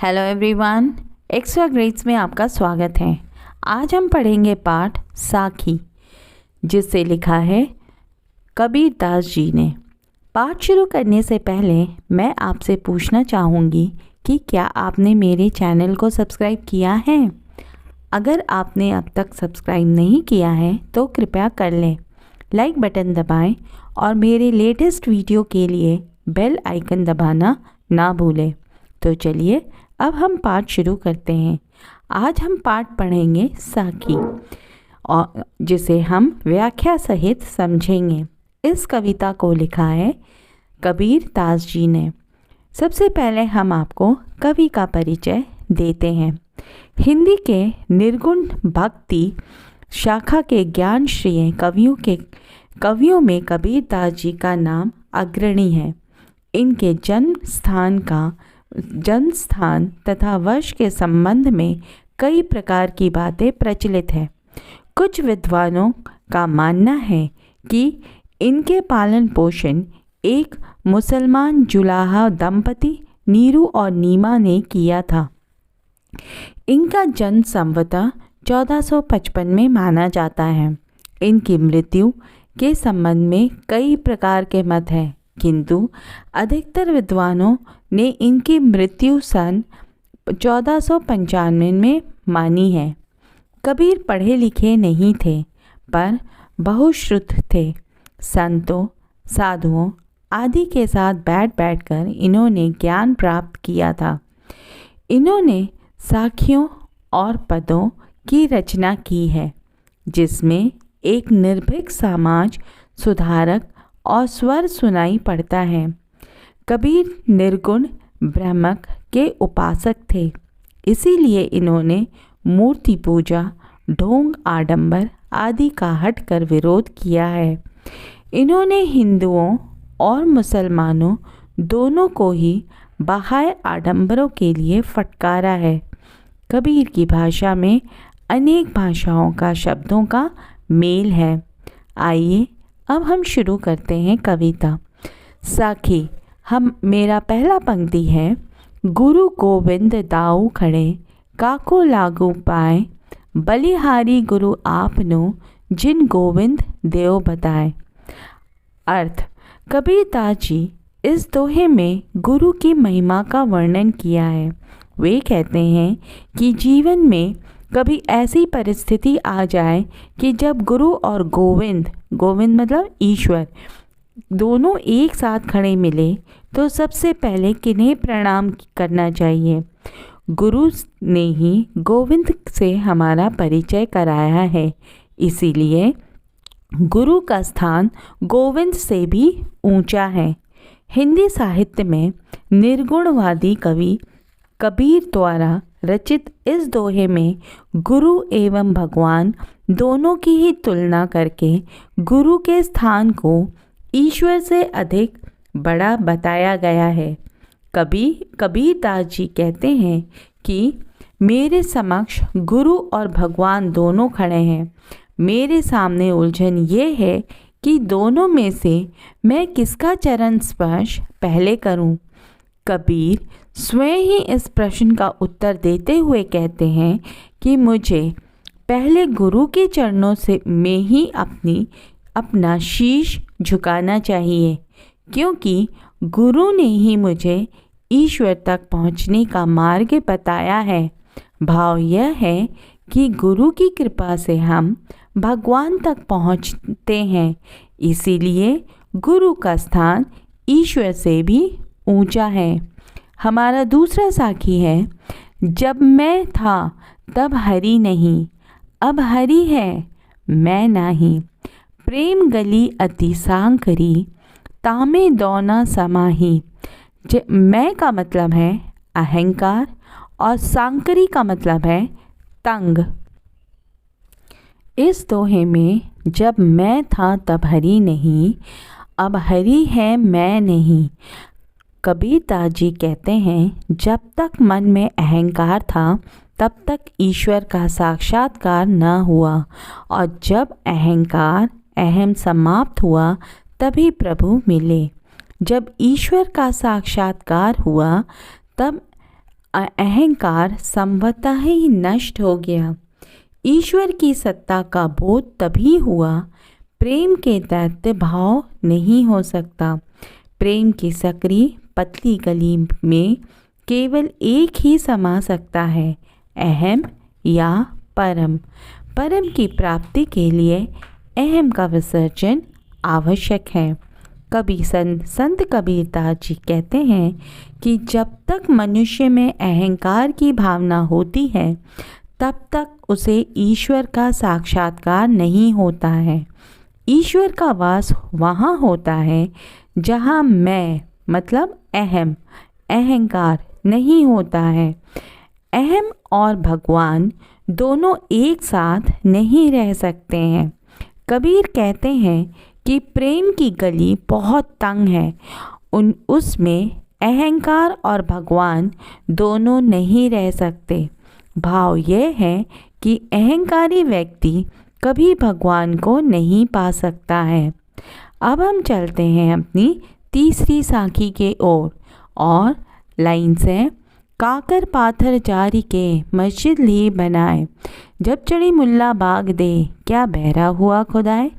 Hello everyone, extra grades में आपका स्वागत है। आज हम पढ़ेंगे पाठ साखी, जिसे लिखा है कबीर दास जी ने। पाठ शुरू करने से पहले मैं आपसे पूछना चाहूँगी कि क्या आपने मेरे चैनल को सब्सक्राइब किया है? अगर आपने अब तक सब्सक्राइब नहीं किया है तो कृपया कर लें। लाइक बटन दबाएं और मेरे लेटेस्ट वीडियो के लिए बेल आइकन दबाना ना भूलें। तो चलिए अब हम पाठ शुरू करते हैं। आज हम पाठ पढ़ेंगे साखी, और जिसे हम व्याख्या सहित समझेंगे। इस कविता को लिखा है कबीर दास जी ने। सबसे पहले हम आपको कवि का परिचय देते हैं। हिंदी के निर्गुण भक्ति शाखा के ज्ञान श्रेय कवियों में कबीर दास जी का नाम अग्रणी है। इनके जन्म स्थान तथा वर्ष के संबंध में कई प्रकार की बातें प्रचलित है। कुछ विद्वानों का मानना है कि इनके पालन पोषण एक मुसलमान जुलाहा दंपति नीरू और नीमा ने किया था। इनका जन्म संवतः 1455 में माना जाता है। इनकी मृत्यु के संबंध में कई प्रकार के मत हैं, किंतु अधिकतर विद्वानों ने इनकी मृत्यु सन 1495 में मानी है। कबीर पढ़े लिखे नहीं थे, पर बहुश्रुत थे। संतों, साधुओं आदि के साथ बैठकर इन्होंने ज्ञान प्राप्त किया था। इन्होंने साखियों और पदों की रचना की है, जिसमें एक निर्भीक समाज सुधारक और स्वर सुनाई पड़ता है। कबीर निर्गुण ब्रह्मक के उपासक थे, इसीलिए इन्होंने मूर्ति पूजा, ढोंग आडंबर आदि का हटकर विरोध किया है। इन्होंने हिंदुओं और मुसलमानों दोनों को ही बाह्य आडंबरों के लिए फटकारा है। कबीर की भाषा में अनेक भाषाओं का शब्दों का मेल है। आइए अब हम शुरू करते हैं कविता। साखी। मेरा पहला पंक्ति है। गुरु गोविंद दाऊ खड़े, काको लागू पाए, बलिहारी गुरु आपनो, जिन गोविंद देव बताए। अर्थ। कबीर दास जी इस दोहे में गुरु की महिमा का वर्णन किया है। वे कहते हैं कि जीवन में कभी ऐसी परिस्थिति आ जाए कि जब गुरु और गोविंद मतलब ईश्वर दोनों एक साथ खड़े मिले, तो सबसे पहले किन्हें प्रणाम करना चाहिए? गुरु ने ही गोविंद से हमारा परिचय कराया है, इसीलिए गुरु का स्थान गोविंद से भी ऊंचा है। हिंदी साहित्य में निर्गुणवादी कवि कबीर द्वारा रचित इस दोहे में गुरु एवं भगवान दोनों की ही तुलना करके गुरु के स्थान को ईश्वर से अधिक बड़ा बताया गया है। कबीर दास जी कहते हैं कि मेरे समक्ष गुरु और भगवान दोनों खड़े हैं। मेरे सामने उलझन ये है कि दोनों में से मैं किसका चरण स्पर्श पहले करूं? कबीर स्वयं ही इस प्रश्न का उत्तर देते हुए कहते हैं कि मुझे पहले गुरु के चरणों में ही अपना शीश झुकाना चाहिए, क्योंकि गुरु ने ही मुझे ईश्वर तक पहुंचने का मार्ग बताया है। भाव यह है कि गुरु की कृपा से हम भगवान तक पहुंचते हैं, इसीलिए गुरु का स्थान ईश्वर से भी ऊंचा है। हमारा दूसरा साखी है। जब मैं था तब हरि नहीं, अब हरि है मैं नाही। प्रेम गली अति सांकरी, तामे दौना समाही। मैं का मतलब है अहंकार और सांकरी का मतलब है तंग। इस दोहे में जब मैं था तब हरि नहीं, अब हरि है मैं नहीं। कबीर दास जी कहते हैं, जब तक मन में अहंकार था तब तक ईश्वर का साक्षात्कार न हुआ, और जब अहम समाप्त हुआ तभी प्रभु मिले। जब ईश्वर का साक्षात्कार हुआ तब अहंकार संभवतः ही नष्ट हो गया। ईश्वर की सत्ता का बोध तभी हुआ, प्रेम के दैत्य भाव नहीं हो सकता। प्रेम की सकरी पतली गली में केवल एक ही समा सकता है, अहम या परम। परम की प्राप्ति के लिए अहम का विसर्जन आवश्यक है। संत कबीरदास जी कहते हैं कि जब तक मनुष्य में अहंकार की भावना होती है तब तक उसे ईश्वर का साक्षात्कार नहीं होता है। ईश्वर का वास वहाँ होता है जहाँ मैं मतलब अहंकार नहीं होता है। अहम और भगवान दोनों एक साथ नहीं रह सकते हैं। कबीर कहते हैं कि प्रेम की गली बहुत तंग है, उसमें अहंकार और भगवान दोनों नहीं रह सकते। भाव यह है कि अहंकारी व्यक्ति कभी भगवान को नहीं पा सकता है। अब हम चलते हैं अपनी तीसरी साखी के ओर और लाइन से काकर पाथर जारी के मस्जिद ली बनाए, जब चढ़ी मुल्ला बाग दे क्या बहरा हुआ खुदाए।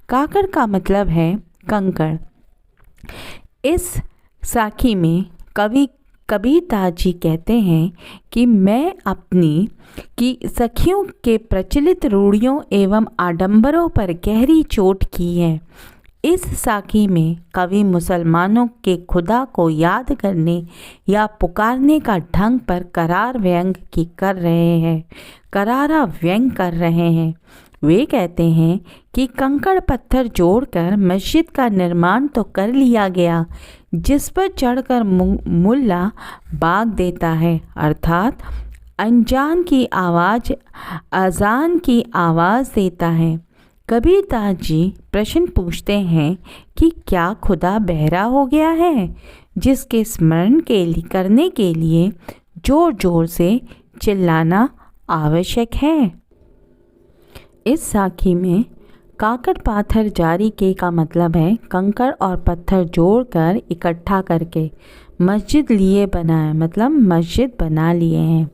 काकर का मतलब है कंकड़। इस साखी में कबीरदास जी कहते हैं कि मैं अपनी सखियों के प्रचलित रूढ़ियों एवं आडंबरों पर गहरी चोट की है। इस साखी में कवि मुसलमानों के खुदा को याद करने या पुकारने का ढंग पर करारा व्यंग कर रहे हैं। वे कहते हैं कि कंकड़ पत्थर जोड़कर मस्जिद का निर्माण तो कर लिया गया, जिस पर चढ़कर मुल्ला बाग देता है, अर्थात अजान की आवाज़ देता है। कबीरदास जी प्रश्न पूछते हैं कि क्या खुदा बहरा हो गया है, जिसके स्मरण करने के लिए जोर जोर से चिल्लाना आवश्यक है। इस साखी में काकर पाथर जारी के का मतलब है कंकड़ और पत्थर जोड़कर इकट्ठा करके मस्जिद लिए बनाए, मतलब मस्जिद बना लिए हैं।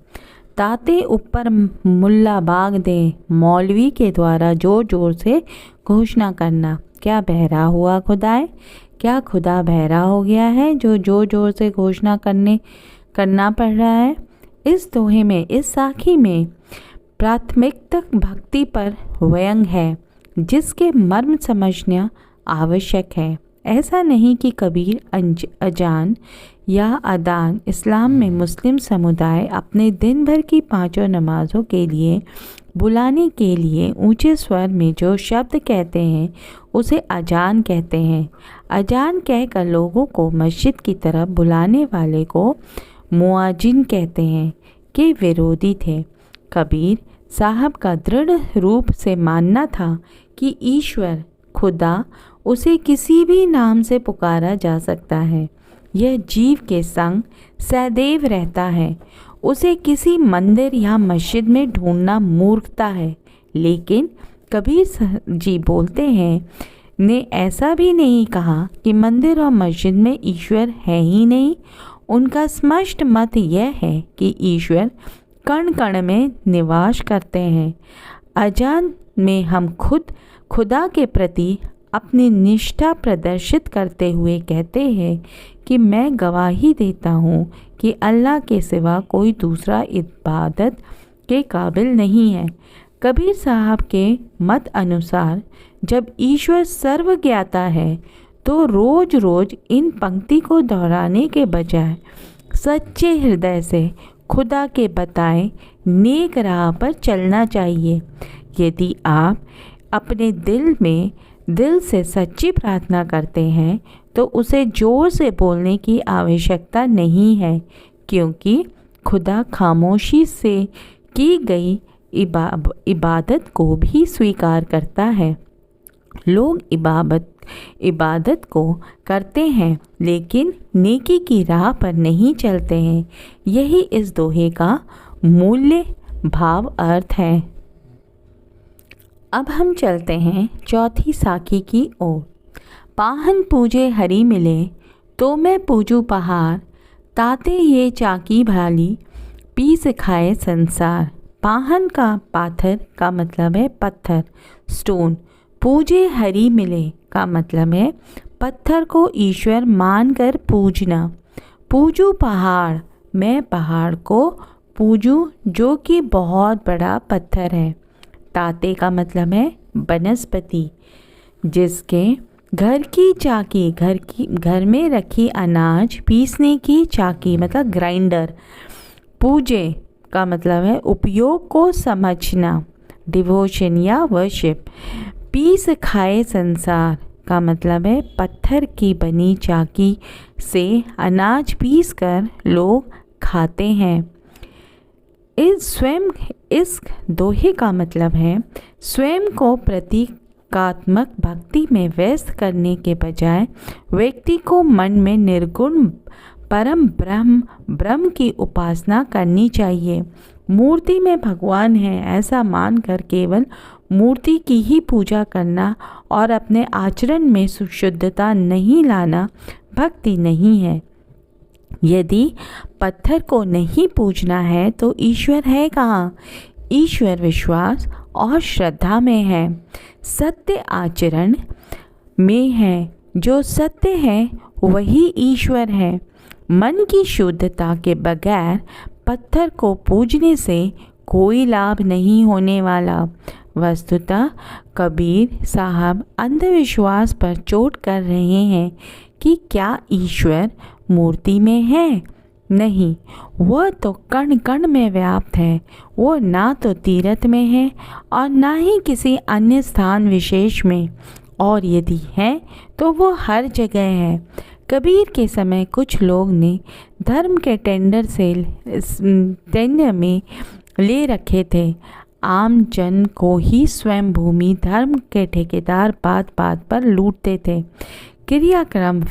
ताते ऊपर मुल्ला बाग दे, मौलवी के द्वारा जोर जोर से घोषणा करना, क्या बहरा हुआ खुदाए। क्या खुदा बहरा हो गया है जो जोर जोर से घोषणा करना पड़ रहा है। इस दोहे में, इस साखी में प्राथमिकता भक्ति पर व्यंग है, जिसके मर्म समझना आवश्यक है। ऐसा नहीं कि कबीर अजान या अदान इस्लाम में मुस्लिम समुदाय अपने दिन भर की पांचों नमाज़ों के लिए बुलाने के लिए ऊंचे स्वर में जो शब्द कहते हैं उसे अजान कहते हैं। अजान कहकर लोगों को मस्जिद की तरफ बुलाने वाले को मुआजिन कहते हैं के विरोधी थे। कबीर साहब का दृढ़ रूप से मानना था कि ईश्वर खुदा उसे किसी भी नाम से पुकारा जा सकता है। यह जीव के संग सदैव रहता है। उसे किसी मंदिर या मस्जिद में ढूंढना मूर्खता है। लेकिन कबीर जी बोलते हैं ने ऐसा भी नहीं कहा कि मंदिर और मस्जिद में ईश्वर है ही नहीं। उनका स्पष्ट मत यह है कि ईश्वर कण कण में निवास करते हैं। अजान में हम खुदा के प्रति अपनी निष्ठा प्रदर्शित करते हुए कहते हैं कि मैं गवाही देता हूँ कि अल्लाह के सिवा कोई दूसरा इबादत के काबिल नहीं है। कबीर साहब के मत अनुसार जब ईश्वर सर्वज्ञाता है तो रोज रोज इन पंक्ति को दोहराने के बजाय सच्चे हृदय से खुदा के बताए नेक राह पर चलना चाहिए। यदि आप अपने दिल से सच्ची प्रार्थना करते हैं तो उसे जोर से बोलने की आवश्यकता नहीं है, क्योंकि खुदा खामोशी से की गई इबादत को भी स्वीकार करता है। लोग इबादत को करते हैं लेकिन नेकी की राह पर नहीं चलते हैं। यही इस दोहे का मूल्य भाव अर्थ है। अब हम चलते हैं चौथी साखी की ओर। पाहन पूजे हरि मिले तो मैं पूजू पहाड़, ताते ये चाकी भाली पीस खाए संसार। पाहन का पाथर का मतलब है पत्थर, स्टोन। पूजे हरि मिले का मतलब है पत्थर को ईश्वर मानकर पूजना। पूजू पहाड़, मैं पहाड़ को पूजूं जो कि बहुत बड़ा पत्थर है। ताते का मतलब है वनस्पति। जिसके घर की चाकी, घर में रखी अनाज पीसने की चाकी मतलब ग्राइंडर। पूजे का मतलब है उपयोग को समझना, डिवोशन या वर्शिप। पीस खाए संसार का मतलब है पत्थर की बनी चाकी से अनाज पीस कर लोग खाते हैं। इस दोहे का मतलब है स्वयं को प्रतीकात्मक भक्ति में व्यस्त करने के बजाय व्यक्ति को मन में निर्गुण परम ब्रह्म की उपासना करनी चाहिए। मूर्ति में भगवान है ऐसा मानकर केवल मूर्ति की ही पूजा करना और अपने आचरण में शुद्धता नहीं लाना भक्ति नहीं है। यदि पत्थर को नहीं पूजना है तो ईश्वर है कहाँ? ईश्वर विश्वास और श्रद्धा में है, सत्य आचरण में है। जो सत्य है वही ईश्वर है। मन की शुद्धता के बगैर पत्थर को पूजने से कोई लाभ नहीं होने वाला। वस्तुतः कबीर साहब अंधविश्वास पर चोट कर रहे हैं कि क्या ईश्वर मूर्ति में है? नहीं, वह तो कण कण में व्याप्त है। वो ना तो तीर्थ में है और ना ही किसी अन्य स्थान विशेष में, और यदि है तो वो हर जगह है। कबीर के समय कुछ लोग ने धर्म के टेंडर में ले रखे थे। आम जन को ही स्वयं भूमि धर्म के ठेकेदार बात बात पर लूटते थे। क्रियाक्रम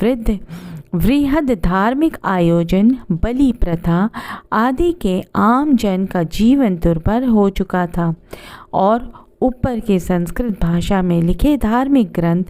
वृहद धार्मिक आयोजन, बलि प्रथा आदि के आम जन का जीवन दुर्भर हो चुका था और ऊपर के संस्कृत भाषा में लिखे धार्मिक ग्रंथ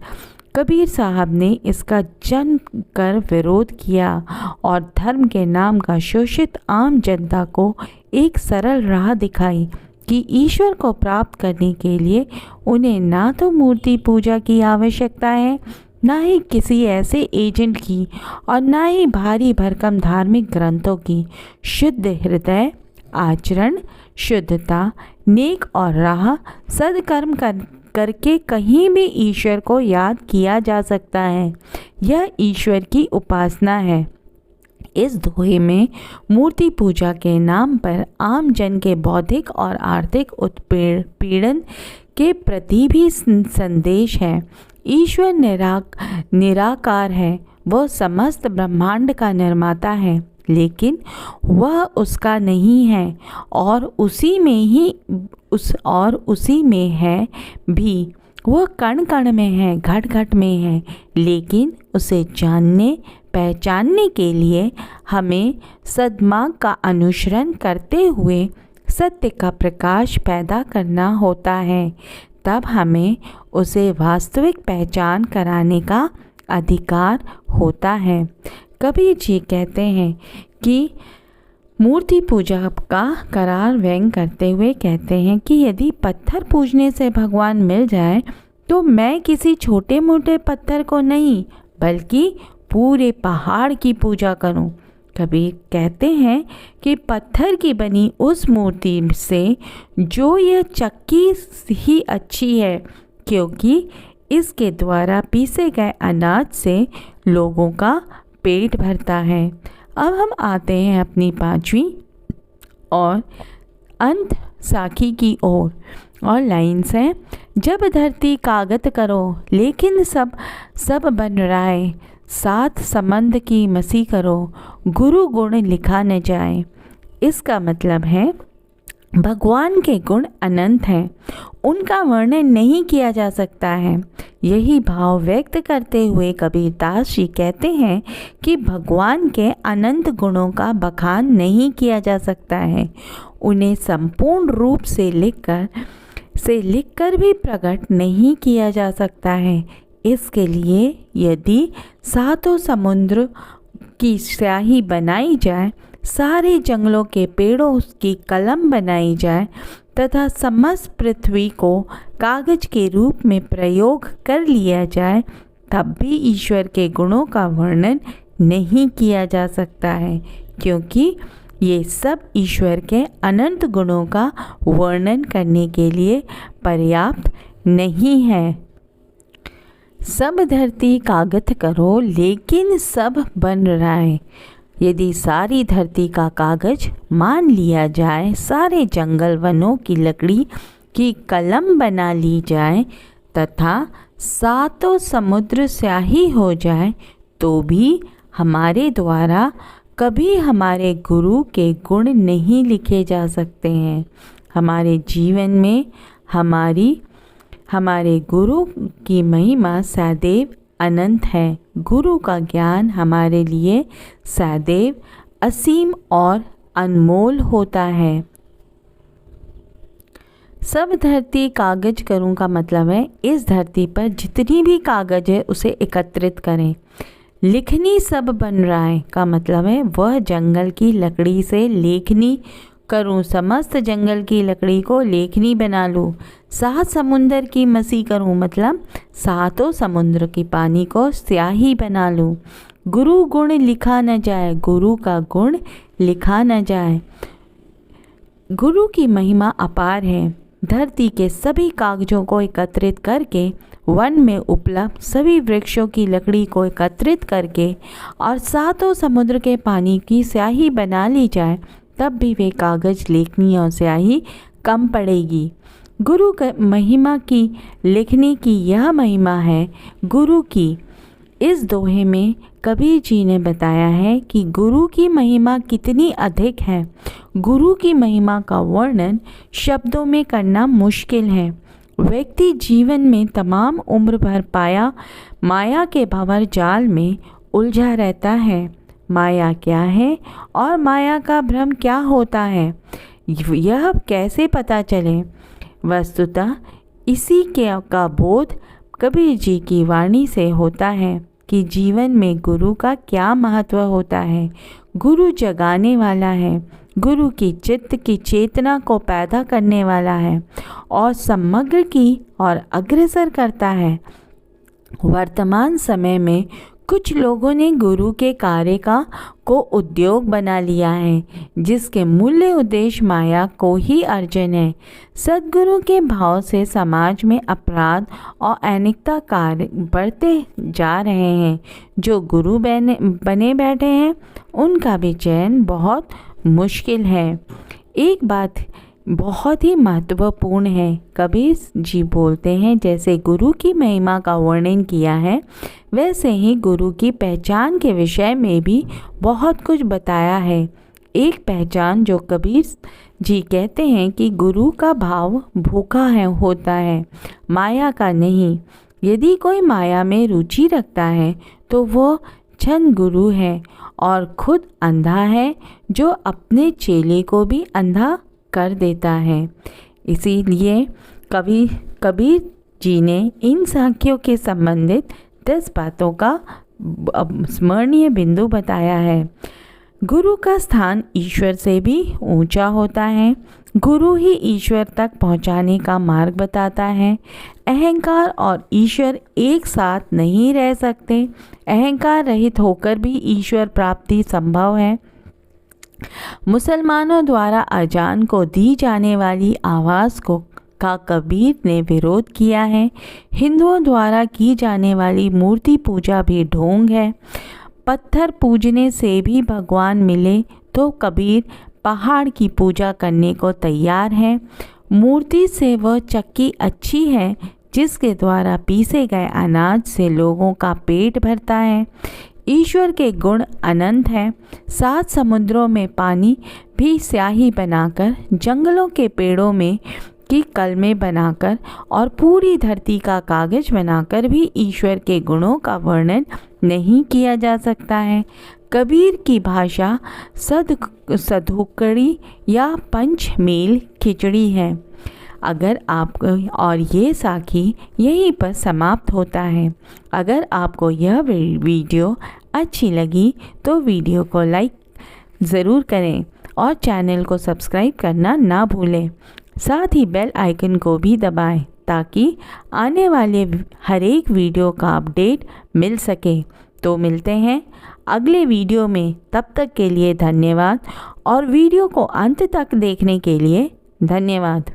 कबीर साहब ने इसका जन कर विरोध किया और धर्म के नाम का शोषित आम जनता को एक सरल राह दिखाई कि ईश्वर को प्राप्त करने के लिए उन्हें ना तो मूर्ति पूजा की आवश्यकता है, ना ही किसी ऐसे एजेंट की और ना ही भारी भरकम धार्मिक ग्रंथों की। शुद्ध हृदय, आचरण, शुद्धता, नेक और राह सदकर्म करके कहीं भी ईश्वर को याद किया जा सकता है। यह ईश्वर की उपासना है। इस दोहे में मूर्ति पूजा के नाम पर आम जन के बौद्धिक और आर्थिक उत्पीड़न के प्रति भी संदेश है। ईश्वर निराकार है, वह समस्त ब्रह्मांड का निर्माता है, लेकिन वह उसका नहीं है और उसी में है भी। वह कण कण में है, घट घट में है, लेकिन उसे जानने पहचानने के लिए हमें सद्मार्ग का अनुसरण करते हुए सत्य का प्रकाश पैदा करना होता है। तब हमें उसे वास्तविक पहचान कराने का अधिकार होता है। कबीर जी कहते हैं कि मूर्ति पूजा का करार व्यंग करते हुए कहते हैं कि यदि पत्थर पूजने से भगवान मिल जाए तो मैं किसी छोटे मोटे पत्थर को नहीं बल्कि पूरे पहाड़ की पूजा करूं। कबीर कहते हैं कि पत्थर की बनी उस मूर्ति से जो यह चक्की ही अच्छी है, क्योंकि इसके द्वारा पीसे गए अनाज से लोगों का पेट भरता है। अब हम आते हैं अपनी पांचवी और अंत साखी की ओर, और लाइन्स हैं। जब धरती कागत करो लेकिन सब बन राय, साथ संबंध की मसी करो, गुरु गुण लिखा न जाए। इसका मतलब है भगवान के गुण अनंत हैं, उनका वर्णन नहीं किया जा सकता है। यही भाव व्यक्त करते हुए कबीरदास जी कहते हैं कि भगवान के अनंत गुणों का बखान नहीं किया जा सकता है। उन्हें संपूर्ण रूप से लिखकर भी प्रकट नहीं किया जा सकता है। इसके लिए यदि सातों समुद्र की स्याही बनाई जाए सारे जंगलों के पेड़ों की कलम बनाई जाए तथा समस्त पृथ्वी को कागज के रूप में प्रयोग कर लिया जाए, तब भी ईश्वर के गुणों का वर्णन नहीं किया जा सकता है, क्योंकि ये सब ईश्वर के अनंत गुणों का वर्णन करने के लिए पर्याप्त नहीं है। सब धरती कागज करो लेकिन सब बन रहा है। यदि सारी धरती का कागज मान लिया जाए, सारे जंगल वनों की लकड़ी की कलम बना ली जाए तथा सातों समुद्र स्याही हो जाए, तो भी हमारे द्वारा कभी हमारे गुरु के गुण नहीं लिखे जा सकते हैं। हमारे जीवन में हमारे गुरु की महिमा सदैव अनंत है। गुरु का ज्ञान हमारे लिए सदैव असीम और अनमोल होता है। सब धरती कागज करूं का मतलब है इस धरती पर जितनी भी कागज है उसे एकत्रित करें। लिखनी सब बन रहा है का मतलब है वह जंगल की लकड़ी से लेखनी करूं, समस्त जंगल की लकड़ी को लेखनी बना लूँ। सात समुंदर की मसी करूं मतलब सातों समुद्र की पानी को स्याही बना लूँ। गुरु गुण लिखा न जाए, गुरु का गुण लिखा न जाए। गुरु की महिमा अपार है। धरती के सभी कागजों को एकत्रित करके, वन में उपलब्ध सभी वृक्षों की लकड़ी को एकत्रित करके और सातों समुद्र के पानी की स्याही बना ली जाए, तब भी वे कागज, लेखनी और स्याही कम पड़ेगी। गुरु की महिमा की लिखने की यह महिमा है गुरु की। इस दोहे में कबीर जी ने बताया है कि गुरु की महिमा कितनी अधिक है। गुरु की महिमा का वर्णन शब्दों में करना मुश्किल है। व्यक्ति जीवन में तमाम उम्र भर माया के भंवर जाल में उलझा रहता है। माया क्या है और माया का भ्रम क्या होता है, यह कैसे पता चले? वस्तुतः इसी का बोध कबीर जी की वाणी से होता है कि जीवन में गुरु का क्या महत्व होता है। गुरु जगाने वाला है, गुरु की चित्त की चेतना को पैदा करने वाला है और समग्र की और अग्रसर करता है। वर्तमान समय में कुछ लोगों ने गुरु के कार्य को उद्योग बना लिया है, जिसके मूल्य उद्देश्य माया को ही अर्जन है। सद्गुरु के भाव से समाज में अपराध और अनैतिकता कार्य बढ़ते जा रहे हैं। जो गुरु बने बैठे हैं उनका भी चयन बहुत मुश्किल है। एक बात बहुत ही महत्वपूर्ण है। कबीर जी बोलते हैं, जैसे गुरु की महिमा का वर्णन किया है, वैसे ही गुरु की पहचान के विषय में भी बहुत कुछ बताया है। एक पहचान जो कबीर जी कहते हैं कि गुरु का भाव भूखा होता है, माया का नहीं। यदि कोई माया में रुचि रखता है तो वो छंद गुरु है और खुद अंधा है, जो अपने चेले को भी अंधा कर देता है। इसीलिए कबीर जी ने इन साखियों के संबंधित 10 बातों का स्मरणीय बिंदु बताया है। गुरु का स्थान ईश्वर से भी ऊंचा होता है। गुरु ही ईश्वर तक पहुंचाने का मार्ग बताता है। अहंकार और ईश्वर एक साथ नहीं रह सकते। अहंकार रहित होकर भी ईश्वर प्राप्ति संभव है। मुसलमानों द्वारा अजान को दी जाने वाली आवाज़ का कबीर ने विरोध किया है। हिंदुओं द्वारा की जाने वाली मूर्ति पूजा भी ढोंग है। पत्थर पूजने से भी भगवान मिले तो कबीर पहाड़ की पूजा करने को तैयार है। मूर्ति से वह चक्की अच्छी है जिसके द्वारा पीसे गए अनाज से लोगों का पेट भरता है। ईश्वर के गुण अनंत हैं। 7 समुद्रों में पानी भी स्याही बनाकर, जंगलों के पेड़ों में की कलमें बनाकर और पूरी धरती का कागज बनाकर भी ईश्वर के गुणों का वर्णन नहीं किया जा सकता है। कबीर की भाषा सधुकड़ी या पंचमेल खिचड़ी है। अगर आपको और ये साखी यहीं पर समाप्त होता है। अगर आपको यह वीडियो अच्छी लगी तो वीडियो को लाइक ज़रूर करें और चैनल को सब्सक्राइब करना ना भूलें। साथ ही बेल आइकन को भी दबाएं ताकि आने वाले हर एक वीडियो का अपडेट मिल सके। तो मिलते हैं अगले वीडियो में, तब तक के लिए धन्यवाद और वीडियो को अंत तक देखने के लिए धन्यवाद।